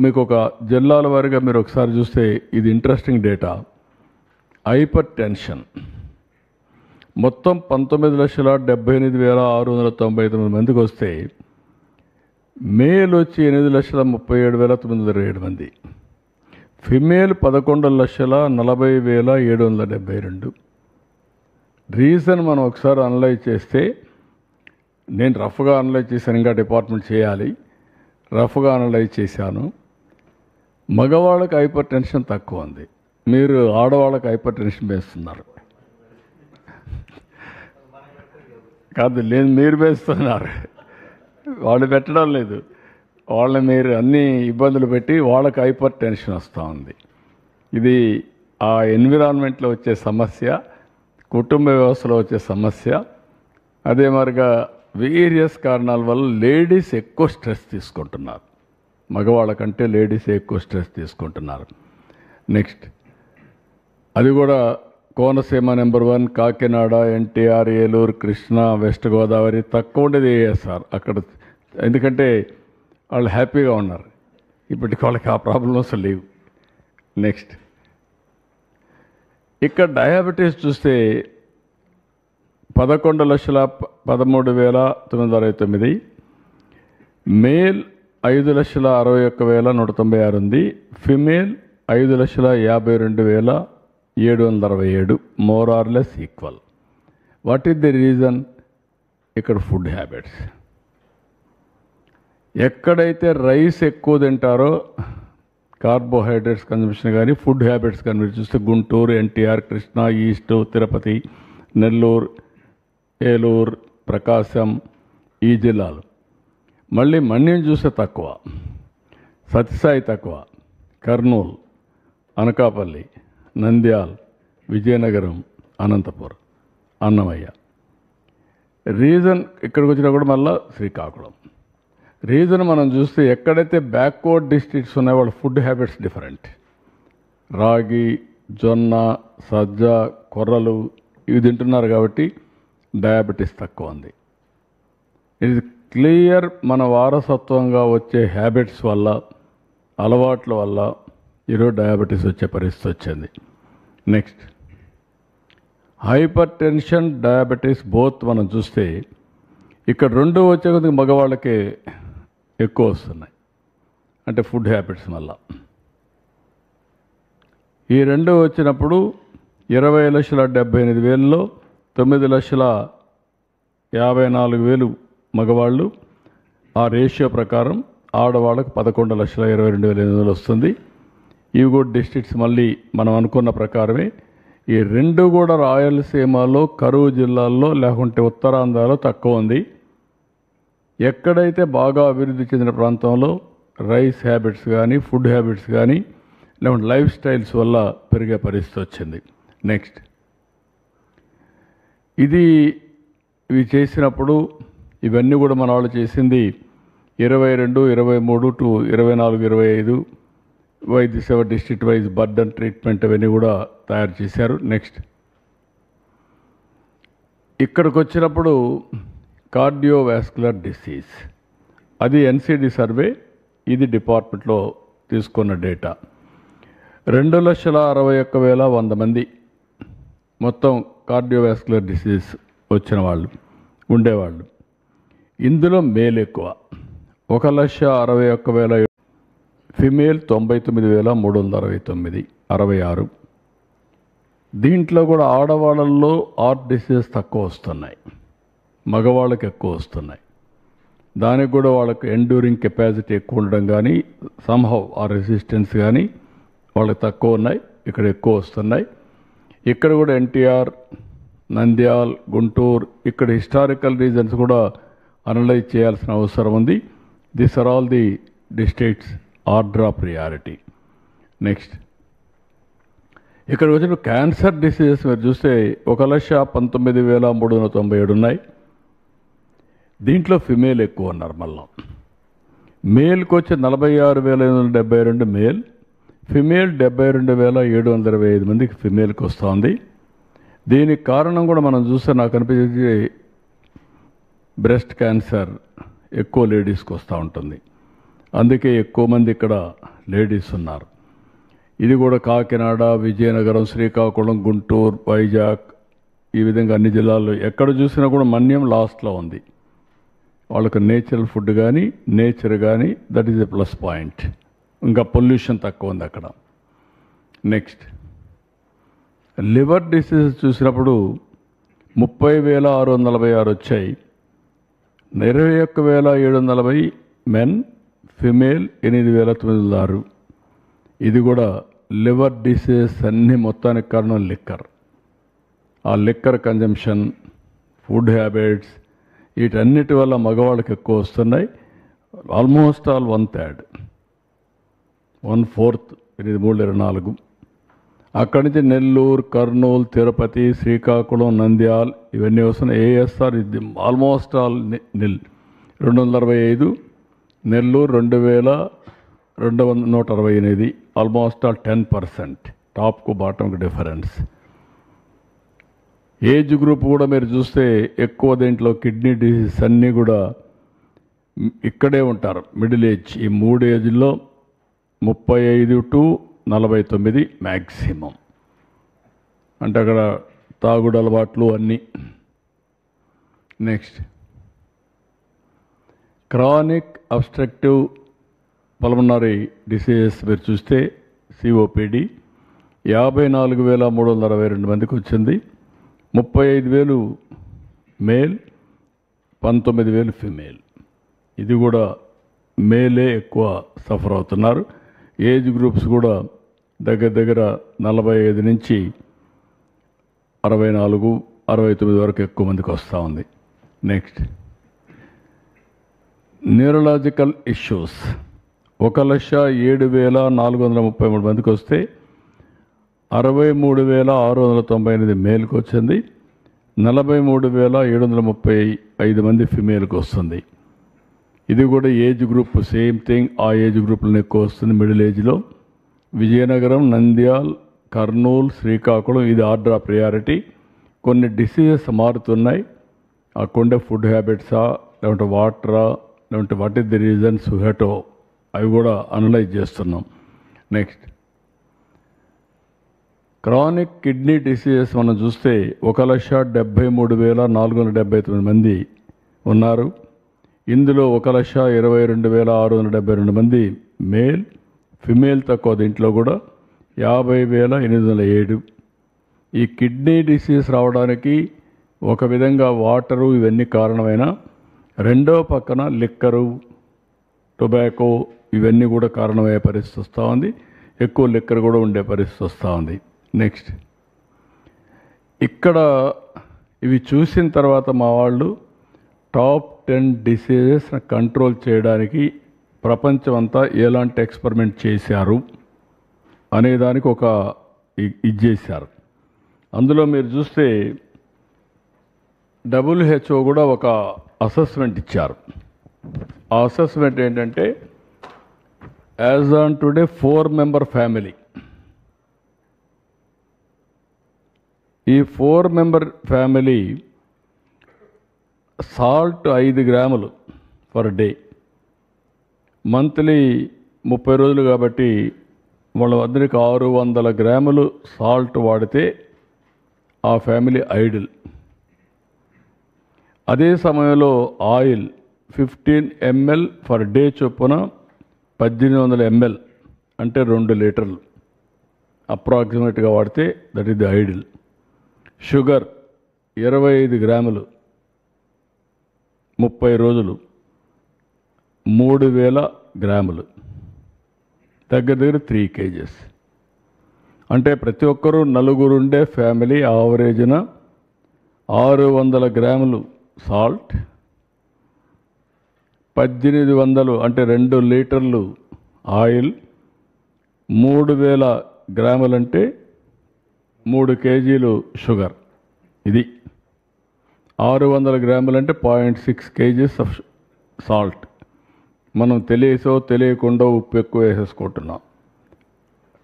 మీకు ఒక జిల్లాల వారీగా మీరు ఒకసారి చూస్తే ఇది ఇంట్రెస్టింగ్ డేటా. హైపర్ టెన్షన్ మొత్తం 19,78,699 మందికి వస్తే మేల్ వచ్చి 8,37,927 మంది, ఫిమేల్ 11,40,772. రీజన్ మనం ఒకసారి అనలైజ్ చేస్తే, నేను రఫ్గా అనలైజ్ చేశాను, ఇంకా డిపార్ట్మెంట్ చేయాలి, రఫ్గా అనలైజ్ చేశాను. మగవాళ్ళకి హైపర్ టెన్షన్ తక్కువ ఉంది, మీరు ఆడవాళ్ళకి హైపర్ టెన్షన్ వేస్తున్నారు. కాదు, లేదు, మీరు వేస్తున్నారు, వాళ్ళు పెట్టడం లేదు. వాళ్ళని మీరు అన్ని ఇబ్బందులు పెట్టి వాళ్ళకి హైపర్ టెన్షన్ వస్తూ ఉంది. ఇది ఆ ఎన్విరాన్మెంట్లో వచ్చే సమస్య, కుటుంబ వ్యవస్థలో వచ్చే సమస్య. అదే మరిగా వేరియస్ కారణాల వల్ల లేడీస్ ఎక్కువ స్ట్రెస్ తీసుకుంటున్నారు, మగవాళ్ళ కంటే లేడీస్ ఎక్కువ స్ట్రెస్ తీసుకుంటున్నారు. నెక్స్ట్, అది కూడా కోనసీమ నెంబర్ 1, కాకినాడ, ఎన్టీఆర్, ఏలూరు, కృష్ణా, వెస్ట్ గోదావరి. తక్కువ ఉండేది ఏఎస్ఆర్ అక్కడ, ఎందుకంటే వాళ్ళు హ్యాపీగా ఉన్నారు, ఇప్పటికి వాళ్ళకి ఆ ప్రాబ్లమ్స్ లేవు. నెక్స్ట్, ఇక్కడ డయాబెటీస్ చూస్తే 11,13,969, మేల్ 5,61,196 ఉంది, female 5,52,767, more or less equal. What is the reason? ఇక్కడ ఫుడ్ హ్యాబిట్స్. ఎక్కడైతే రైస్ ఎక్కువ తింటారో కార్బోహైడ్రేట్స్ కన్జంప్షన్ కానీ ఫుడ్ హ్యాబిట్స్ కానీ మీరు చూస్తే గుంటూరు, ఎన్టీఆర్, కృష్ణా, ఈస్ట్, తిరుపతి, నెల్లూరు, ఏలూరు, ప్రకాశం, ఈ జిల్లాలు. మళ్ళీ మన్యం చూస్తే తక్కువ, సత్యసాయి తక్కువ, కర్నూలు, అనకాపల్లి, నంద్యాల్, విజయనగరం, అనంతపురం, అన్నమయ్య. రీజన్ ఇక్కడికి వచ్చినా కూడా మళ్ళీ శ్రీకాకుళం. రీజన్ మనం చూస్తే ఎక్కడైతే బ్యాక్వర్డ్ డిస్ట్రిక్ట్స్ ఉన్నాయో వాళ్ళ ఫుడ్ హ్యాబిట్స్ డిఫరెంట్. రాగి, జొన్న, సజ్జ, కొర్రలు ఇవి తింటున్నారు కాబట్టి డయాబెటీస్ తక్కువ ఉంది. ఇది క్లియర్, మన వారసత్వంగా వచ్చే హ్యాబిట్స్ వల్ల, అలవాట్ల వల్ల ఈరోజు డయాబెటీస్ వచ్చే పరిస్థితి వచ్చింది. Next, hyper tension, diabetes both మనం చూస్తే ఇక్కడ రెండు వచ్చే కొద్దిగా మగవాళ్ళకే ఎక్కువ వస్తున్నాయి, అంటే ఫుడ్ హ్యాబిట్స్ వల్ల. ఈ రెండు వచ్చినప్పుడు 20,78,000లో 9,54,000 మగవాళ్ళు. ఆ రేషియో ప్రకారం ఆడవాళ్ళకు 11,22,800 వస్తుంది. ఇవి కూడా డిస్ట్రిక్ట్స్ మళ్ళీ మనం అనుకున్న ప్రకారమే. ఈ రెండు కూడా రాయలసీమలో, కరువు జిల్లాల్లో, లేకుంటే ఉత్తరాంధ్రలో తక్కువ ఉంది. ఎక్కడైతే బాగా అభివృద్ధి చెందిన ప్రాంతంలో రైస్ హ్యాబిట్స్ కానీ, ఫుడ్ హ్యాబిట్స్ కానీ, లేకుంటే లైఫ్ స్టైల్స్ వల్ల పెరిగే పరిస్థితి వచ్చింది. నెక్స్ట్, ఇవి చేసినప్పుడు ఇవన్నీ కూడా మన వాళ్ళు చేసింది 22, 23 టు 24, 25 వైద్య సేవ డిస్ట్రిక్ట్ వైజ్ బర్డన్ ట్రీట్మెంట్ అవన్నీ కూడా తయారు చేశారు. నెక్స్ట్, ఇక్కడికి వచ్చినప్పుడు కార్డియోవాస్కులర్ డిసీజ్, అది ఎన్సిడి సర్వే, ఇది డిపార్ట్మెంట్లో తీసుకున్న డేటా. 2,61,100 మంది మొత్తం కార్డియోవాస్కులర్ డిసీజ్ వచ్చిన వాళ్ళు ఉండేవాళ్ళు. ఇందులో మేల్ ఎక్కువ, 1,61,000, ఫిమేల్ 99,369, 66. దీంట్లో కూడా ఆడవాళ్ళల్లో హార్ట్ డిసీజ్ తక్కువ వస్తున్నాయి, మగవాళ్ళకి ఎక్కువ వస్తున్నాయి. దానికి కూడా వాళ్ళకి ఎండ్యూరింగ్ కెపాసిటీ ఎక్కువ ఉండడం కానీ, సంహౌ ఆ రెసిస్టెన్స్ కానీ వాళ్ళకి తక్కువ ఉన్నాయి, ఇక్కడ ఎక్కువ వస్తున్నాయి. ఇక్కడ కూడా ఎన్టీఆర్, నంద్యాల్, గుంటూరు, ఇక్కడ హిస్టారికల్ రీజన్స్ కూడా అనలైజ్ చేయాల్సిన అవసరం ఉంది. This are all the districts order of priority. Next, ఇక్కడ వచ్చిన క్యాన్సర్ డిసీజెస్ మీరు చూస్తే 1,19,397 ఉన్నాయి. దీంట్లో ఫిమేల్ ఎక్కువ ఉన్నారు. మళ్ళా మేల్కి వచ్చి 46,872 మేల్, ఫిమేల్ 72,725 మందికి ఫిమేల్కి వస్తుంది. దీనికి కారణం కూడా మనం చూస్తే నాకు అనిపించేది బ్రెస్ట్ క్యాన్సర్ ఎక్కువ లేడీస్కి వస్తూ ఉంటుంది. అందుకే ఎక్కువ మంది ఇక్కడ లేడీస్ ఉన్నారు. ఇది కూడా కాకినాడ, విజయనగరం, శ్రీకాకుళం, గుంటూరు, వైజాగ్, ఈ విధంగా అన్ని జిల్లాల్లో ఎక్కడ చూసినా కూడా మన్యం లాస్ట్లో ఉంది. వాళ్ళకి నేచురల్ ఫుడ్ కానీ నేచర్ కానీ that is a plus point. ఇంకా పొల్యూషన్ తక్కువ ఉంది అక్కడ. నెక్స్ట్ లివర్ డిసీజెస్ చూసినప్పుడు 30,646 వచ్చాయి. 21,740 మెన్, ఫిమేల్ 8,906. ఇది కూడా లివర్ డిసీజెస్ అన్నీ మొత్తానికి కారణం లిక్కర్. ఆ లిక్కర్ కన్జంప్షన్, ఫుడ్ హ్యాబిట్స్, వీటన్నిటి వల్ల మగవాళ్ళకి ఎక్కువ వస్తున్నాయి. Almost all 1/3, 1/4, 8,324. అక్కడి నుంచి నెల్లూరు, కర్నూలు, తిరుపతి, శ్రీకాకుళం, నంద్యాల్ ఇవన్నీ వస్తున్నాయి. ఏఎస్ఆర్ ఇది almost all nil 265, Nellore 2,168, almost all 10%. టాప్కు బాటంకు డిఫరెన్స్. ఏజ్ గ్రూప్ కూడా మీరు చూస్తే ఎక్కువ దీంట్లో కిడ్నీ డిసీజ్ అన్నీ కూడా ఇక్కడే ఉంటారు. మిడిల్ ఏజ్, ఈ 3 ఏజ్లో 35 to 49 మ్యాక్సిమం. అంటే అక్కడ తాగుడు అలవాట్లు అన్నీ. Next chronic obstructive pulmonary diseases మీరు చూస్తే సిఓపిడి 54,362 మందికి వచ్చింది. 35,000 మేల్, 19,000 ఫిమేల్. ఇది కూడా మేలే ఎక్కువ సఫర్ అవుతున్నారు. ఏజ్ గ్రూప్స్ కూడా దగ్గర దగ్గర 45 నుంచి 64, 69 వరకు ఎక్కువ మందికి వస్తూ ఉంది. నెక్స్ట్ న్యూరలాజికల్ ఇష్యూస్ 1,07,433 మందికి వస్తే 63,698 మేల్కి వచ్చింది. 43,735 మంది ఫిమేల్కి వస్తుంది. ఇది కూడా ఏజ్ గ్రూప్ సేమ్ థింగ్. ఆ ఏజ్ గ్రూప్లో ఎక్కువ వస్తుంది మిడిల్ ఏజ్లో. విజయనగరం, నంద్యాల్, కర్నూలు, శ్రీకాకుళం ఇది ఆర్డర్ ఆఫ్ ప్రియారిటీ. కొన్ని డిసీజెస్ మారుతున్నాయి. ఆ కొండే ఫుడ్ హ్యాబిట్సా, లేకుంటే వాటరా, లేకుంటే వాట్ ఈస్ ది రీజన్స్ హెటో, అవి కూడా అనలైజ్ చేస్తున్నాం. నెక్స్ట్ క్రానిక్ కిడ్నీ డిసీజెస్ మనం చూస్తే 1,73,479 మంది ఉన్నారు. ఇందులో 1,22,672 మంది మేల్, ఫిమేల్ తక్కువ. దీంట్లో కూడా 50,807. ఈ కిడ్నీ డిసీజ్ రావడానికి ఒక విధంగా వాటరు ఇవన్నీ కారణమైన, రెండో పక్కన లిక్కరు, టొబాకో ఇవన్నీ కూడా కారణమయ్యే పరిస్థితి వస్తూ ఉంది. ఎక్కువ లిక్కర్ కూడా ఉండే పరిస్థితి వస్తూ ఉంది. నెక్స్ట్ ఇక్కడ ఇవి చూసిన తర్వాత మా వాళ్ళు టాప్ 10 డిసీజెస్ కంట్రోల్ చేయడానికి ప్రపంచం అంతా ఎలాంటి ఎక్స్పెరిమెంట్ చేశారు అనేదానికి ఒక ఇది చేశారు. అందులో మీరు చూస్తే WHO కూడా ఒక అసెస్మెంట్ ఇచ్చారు. ఆ అసెస్మెంట్ ఏంటంటే as on today 4-member family. ఈ 4-member ఫ్యామిలీ సాల్ట్ 5 గ్రాములు పర్ డే, మంత్లీ 30 రోజులు కాబట్టి వాళ్ళందరికీ 600 గ్రాములు సాల్ట్ వాడితే ఆ ఫ్యామిలీ ఐడిల్. అదే సమయంలో ఆయిల్ 15 ml పర్ డే చొప్పున 1800 ml అంటే 2 లీటర్లు అప్రాక్సిమేట్గా వాడితే that is the ideal. Sugar 25 గ్రాములు 30 రోజులు 3,000 గ్రాములు, దగ్గర దగ్గర 3 kgs. అంటే ప్రతి ఒక్కరూ నలుగురుండే ఫ్యామిలీ యావరేజ్న 600 గ్రాములు సాల్ట్, 1800 అంటే 2 లీటర్లు ఆయిల్, 3,000 గ్రాములు అంటే 3 కేజీలు షుగర్. ఇది 600 గ్రాములు అంటే 0.6 kgs ఆఫ్ సాల్ట్. మనం తెలియసో తెలియకుండా ఉప్పు ఎక్కువ వేసేసుకుంటున్నాం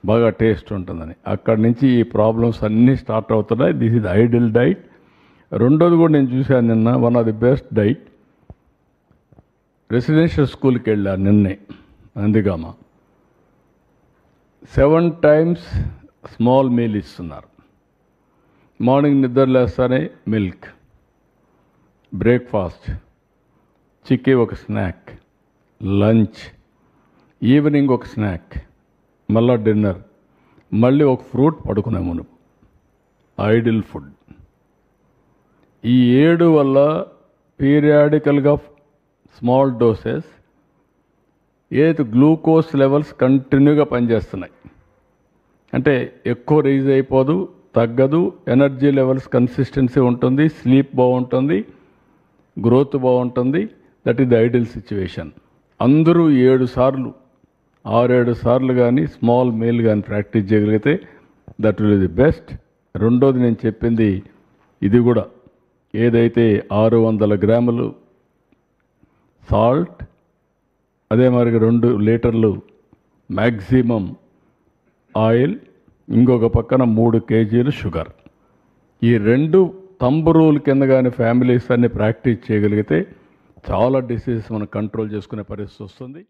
బాగా టేస్ట్ ఉంటుందని. అక్కడి నుంచి ఈ ప్రాబ్లమ్స్ అన్నీ స్టార్ట్ అవుతున్నాయి. This is ideal diet. రెండోది కూడా నేను చూశాను నిన్న, one of the best diet. Residential స్కూల్కి వెళ్ళాను నిన్నే. నందిగామ 7 times స్మాల్ మీల్ ఇస్తున్నారు. మార్నింగ్ నిద్ర లేస్తానే మిల్క్, బ్రేక్ఫాస్ట్, చిక్కీ ఒక స్నాక్, లంచ్, ఈవినింగ్ ఒక స్నాక్, మళ్ళా డిన్నర్, మళ్ళీ ఒక ఫ్రూట్ పడుకునే మునుపు. Ideal food. ఈ 7 వల్ల పీరియాడికల్గా స్మాల్ డోసెస్ ఏది గ్లూకోజ్ లెవెల్స్ కంటిన్యూగా పనిచేస్తున్నాయి. అంటే ఎక్కువ రైజ్ అయిపోదు, తగ్గదు, ఎనర్జీ లెవెల్స్ కన్సిస్టెన్సీ ఉంటుంది, స్లీప్ బాగుంటుంది, గ్రోత్ బాగుంటుంది. That is the ideal situation. అందరూ 7 సార్లు 6-7 సార్లు కానీ స్మాల్ మీల్ కానీ ప్రాక్టీస్ చేయగలిగితే దట్ విల్ ది బెస్ట్. రెండోది నేను చెప్పింది ఇది కూడా, ఏదైతే 600 గ్రాములు సాల్ట్, అదే మరి 2 లీటర్లు మ్యాక్సిమం ఆయిల్, ఇంకొక పక్కన 3 kgs షుగర్. ఈ 2 థంబ్ రూల్ కింద కానీ ఫ్యామిలీస్ అన్ని ప్రాక్టీస్ చేయగలిగితే చాలా డిసీజెస్ మనం కంట్రోల్ చేసుకునే పరిస్థితి వస్తుంది.